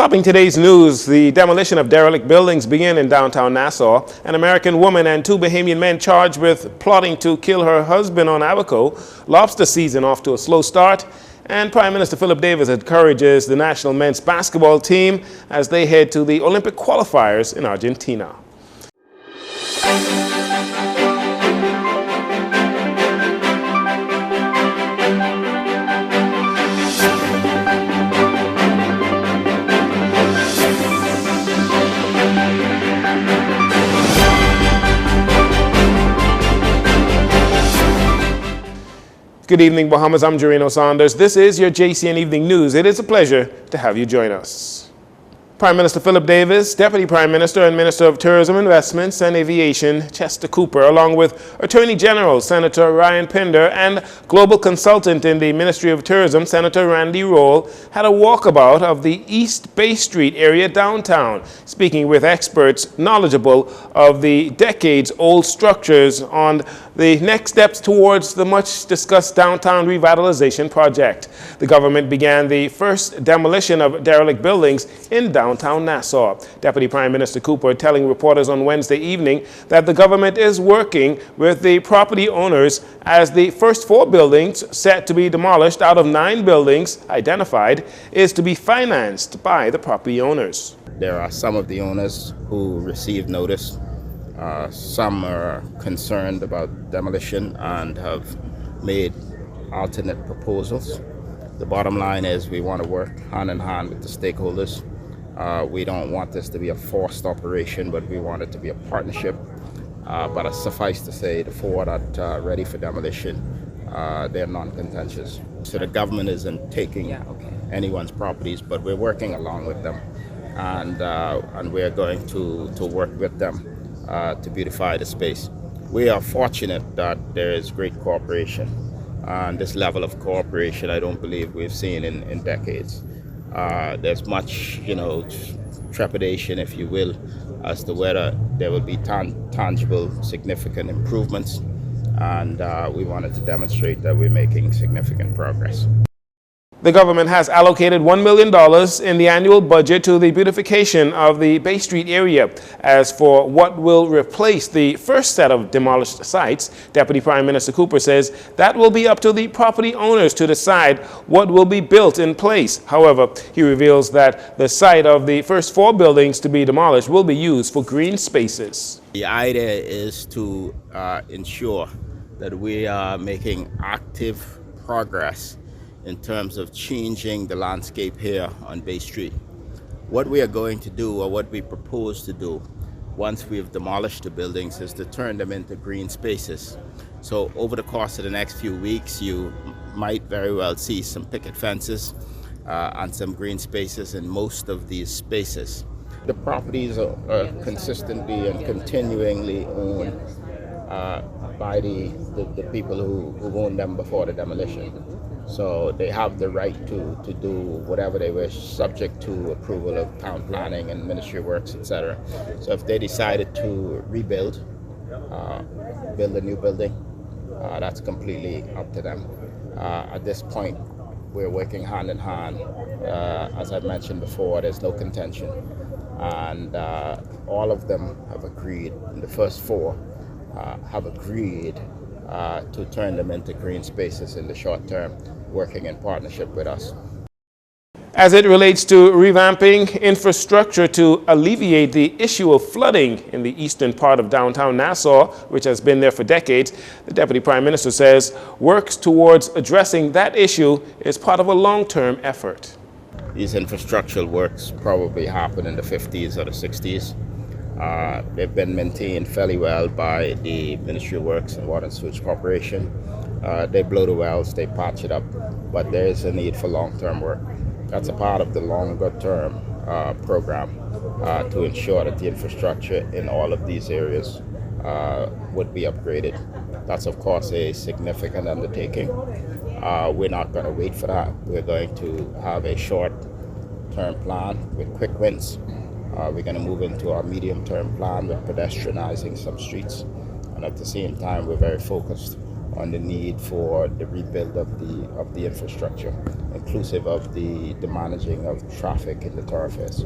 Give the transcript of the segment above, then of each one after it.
Topping today's news, the demolition of derelict buildings began in downtown Nassau. An American woman and two Bahamian men charged with plotting to kill her husband on Abaco. Lobster season off to a slow start. And Prime Minister Philip Davis encourages the national men's basketball team as they head to the Olympic qualifiers in Argentina. Good evening, Bahamas. I'm Jcn Saunders. This is your JCN Evening News. It is a pleasure to have you join us. Prime Minister Philip Davis, Deputy Prime Minister and Minister of Tourism, Investments and Aviation, Chester Cooper, along with Attorney General Senator Ryan Pinder and Global Consultant in the Ministry of Tourism, Senator Randy Roll, had a walkabout of the East Bay Street area downtown, speaking with experts knowledgeable of the decades-old structures on the next steps towards the much-discussed downtown revitalization project. The government began the first demolition of derelict buildings in downtown Nassau. Deputy Prime Minister Cooper telling reporters on Wednesday evening that the government is working with the property owners as the first 4 buildings set to be demolished out of 9 buildings identified is to be financed by the property owners. There are some of the owners who received notice. Some are concerned about demolition and have made alternate proposals. The bottom line is we want to work hand in hand with the stakeholders. We don't want this to be a forced operation, but we want it to be a partnership. But suffice to say, the 4 that are ready for demolition, they're non-contentious. So the government isn't taking anyone's properties, but we're working along with them. And we're going to work with them to beautify the space. We are fortunate that there is great cooperation, and this level of cooperation I don't believe we've seen in decades. There's much, trepidation, if you will, as to whether there will be tangible, significant improvements, and we wanted to demonstrate that we're making significant progress. The government has allocated $1 million in the annual budget to the beautification of the Bay Street area. As for what will replace the first set of demolished sites, Deputy Prime Minister Cooper says that will be up to the property owners to decide what will be built in place. However, he reveals that the site of the first 4 buildings to be demolished will be used for green spaces. The idea is to ensure that we are making active progress in terms of changing the landscape here on Bay Street. What we are going to do, or what we propose to do, once we've demolished the buildings, is to turn them into green spaces. So over the course of the next few weeks, you might very well see some picket fences and some green spaces in most of these spaces. The properties are consistently and continually owned by the people who owned them before the demolition. So they have the right to do whatever they wish, subject to approval of town planning and Ministry of Works, etc. So if they decided to rebuild, build a new building, that's completely up to them. At this point, we're working hand in hand. As I mentioned before, there's no contention. And all of them have agreed, the first 4 have agreed to turn them into green spaces in the short term, working in partnership with us. As it relates to revamping infrastructure to alleviate the issue of flooding in the eastern part of downtown Nassau, which has been there for decades, the Deputy Prime Minister says works towards addressing that issue is part of a long-term effort. These infrastructural works probably happened in the 50s or the 60s. They've been maintained fairly well by the Ministry of Works and Water and Sewage Corporation. They blow the wells, they patch it up, but there is a need for long-term work. That's a part of the longer-term program to ensure that the infrastructure in all of these areas would be upgraded. That's, of course, a significant undertaking. We're not going to wait for that. We're going to have a short-term plan with quick wins. We're going to move into our medium-term plan with pedestrianizing some streets. And at the same time, we're very focused on the need for the rebuild of the infrastructure, inclusive of the managing of traffic in the thoroughfares.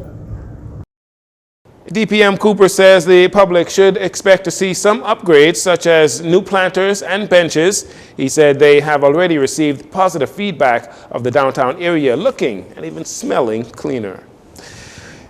DPM Cooper says the public should expect to see some upgrades such as new planters and benches. He said they have already received positive feedback of the downtown area looking and even smelling cleaner.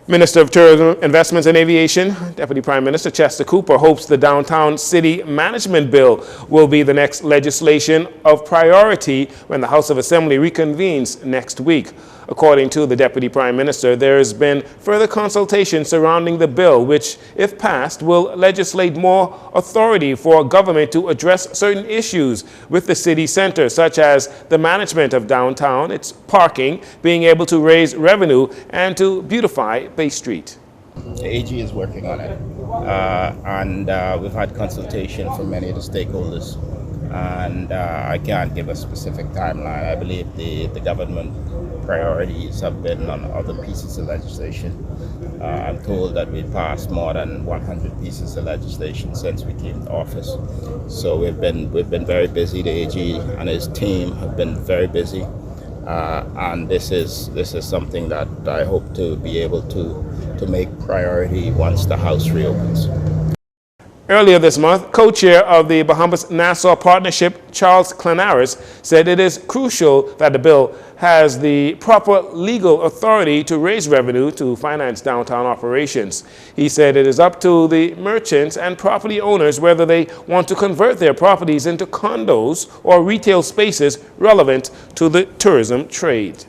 Minister of Tourism, Investments and Aviation, Deputy Prime Minister Chester Cooper hopes the Downtown City Management Bill will be the next legislation of priority when the House of Assembly reconvenes next week. According to the Deputy Prime Minister, there has been further consultation surrounding the bill, which, if passed, will legislate more authority for government to address certain issues with the city center, such as the management of downtown, its parking, being able to raise revenue, and to beautify Bay Street. The AG is working on it, and we've had consultation from many of the stakeholders, and I can't give a specific timeline. I believe the government priorities have been on other pieces of legislation. I'm told that we've passed more than 100 pieces of legislation since we came to office. So we've been very busy. The AG and his team have been very busy, and this is something that I hope to be able to make priority once the House reopens. Earlier this month, co-chair of the Bahamas-Nassau Partnership, Charles Clanaris, said it is crucial that the bill has the proper legal authority to raise revenue to finance downtown operations. He said it is up to the merchants and property owners whether they want to convert their properties into condos or retail spaces relevant to the tourism trade.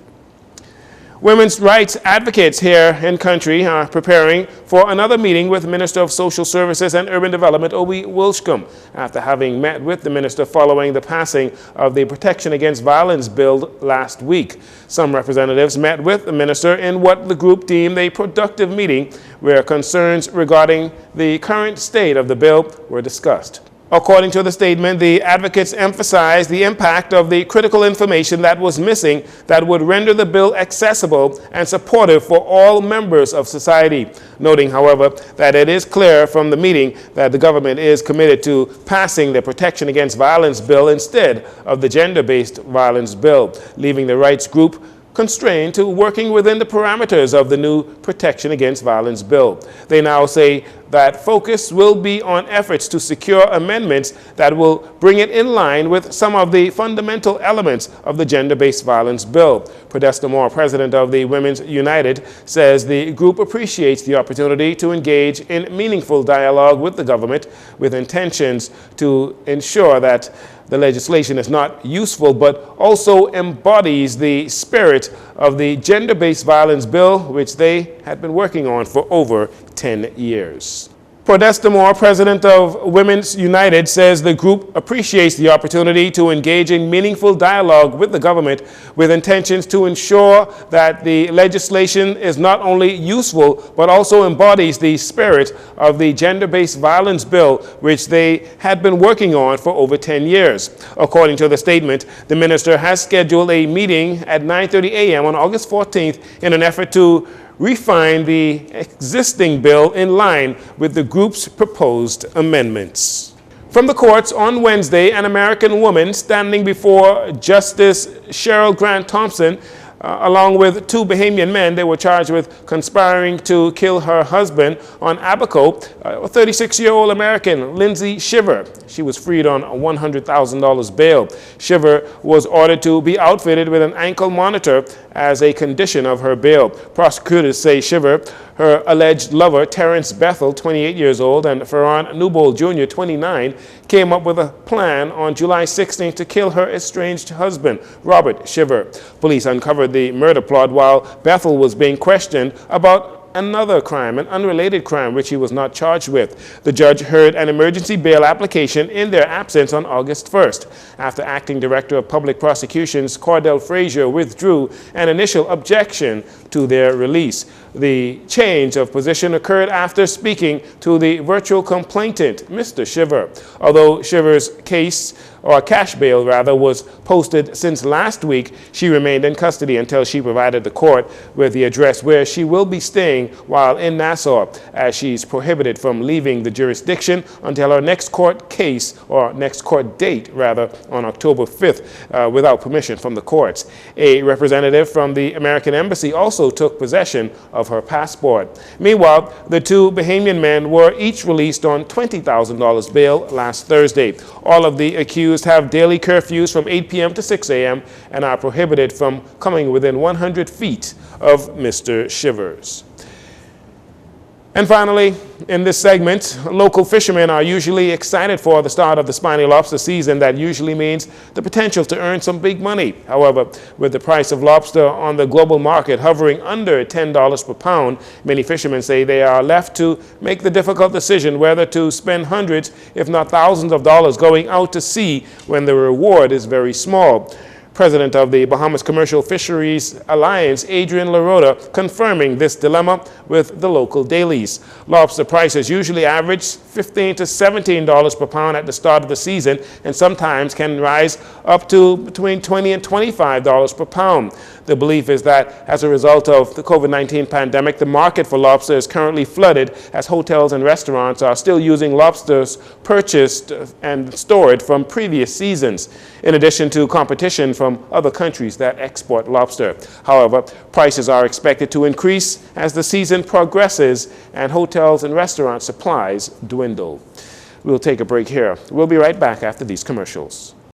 Women's rights advocates here in country are preparing for another meeting with Minister of Social Services and Urban Development, Obi Wilshcombe, after having met with the minister following the passing of the Protection Against Violence bill last week. Some representatives met with the minister in what the group deemed a productive meeting where concerns regarding the current state of the bill were discussed. According to the statement, the advocates emphasized the impact of the critical information that was missing that would render the bill accessible and supportive for all members of society, noting, however, that it is clear from the meeting that the government is committed to passing the Protection Against Violence bill instead of the Gender-Based Violence bill, leaving the rights group constrained to working within the parameters of the new Protection Against Violence bill. They now say that focus will be on efforts to secure amendments that will bring it in line with some of the fundamental elements of the Gender-Based Violence bill. Podesta Moore, president of the Women's United, says the group appreciates the opportunity to engage in meaningful dialogue with the government with intentions to ensure that the legislation is not useful, but also embodies the spirit of the Gender-Based Violence bill, which they had been working on for over 10 years. Podesta Moore, president of Women's United, says the group appreciates the opportunity to engage in meaningful dialogue with the government with intentions to ensure that the legislation is not only useful but also embodies the spirit of the Gender-Based Violence bill, which they had been working on for over 10 years. According to the statement, the minister has scheduled a meeting at 9:30 a.m. on August 14th in an effort to refine the existing bill in line with the group's proposed amendments. From the courts on Wednesday, an American woman standing before Justice Cheryl Grant Thompson, along with two Bahamian men, they were charged with conspiring to kill her husband on Abaco, a 36-year-old American, Lindsay Shiver. She was freed on a $100,000 bail. Shiver was ordered to be outfitted with an ankle monitor as a condition of her bail. Prosecutors say Shiver, her alleged lover, Terrence Bethel, 28 years old, and Ferran Newbold Jr., 29, came up with a plan on July 16 to kill her estranged husband, Robert Shiver. Police uncovered the murder plot while Bethel was being questioned about another crime, an unrelated crime, which he was not charged with. The judge heard an emergency bail application in their absence on August 1st, after Acting Director of Public Prosecutions Cordell Frazier withdrew an initial objection to their release. The change of position occurred after speaking to the virtual complainant, Mr. Shiver. Although Shiver's case or a cash bail rather, was posted since last week. She remained in custody until she provided the court with the address where she will be staying while in Nassau, as she's prohibited from leaving the jurisdiction until her next court case, or next court date rather, on October 5th, without permission from the courts. A representative from the American Embassy also took possession of her passport. Meanwhile, the two Bahamian men were each released on $20,000 bail last Thursday. All of the accused have daily curfews from 8 p.m. to 6 a.m. and are prohibited from coming within 100 feet of Mr. Shivers. And finally, in this segment, local fishermen are usually excited for the start of the spiny lobster season. That usually means the potential to earn some big money. However, with the price of lobster on the global market hovering under $10 per pound, many fishermen say they are left to make the difficult decision whether to spend hundreds, if not thousands of dollars going out to sea when the reward is very small. President of the Bahamas Commercial Fisheries Alliance, Adrian LaRota, confirming this dilemma with the local dailies. Lobster prices usually average $15 to $17 per pound at the start of the season, and sometimes can rise up to between $20 and $25 per pound. The belief is that as a result of the COVID-19 pandemic, the market for lobster is currently flooded, as hotels and restaurants are still using lobsters purchased and stored from previous seasons, in addition to competition from other countries that export lobster. However, prices are expected to increase as the season progresses and hotels and restaurant supplies dwindle. We'll take a break here. We'll be right back after these commercials.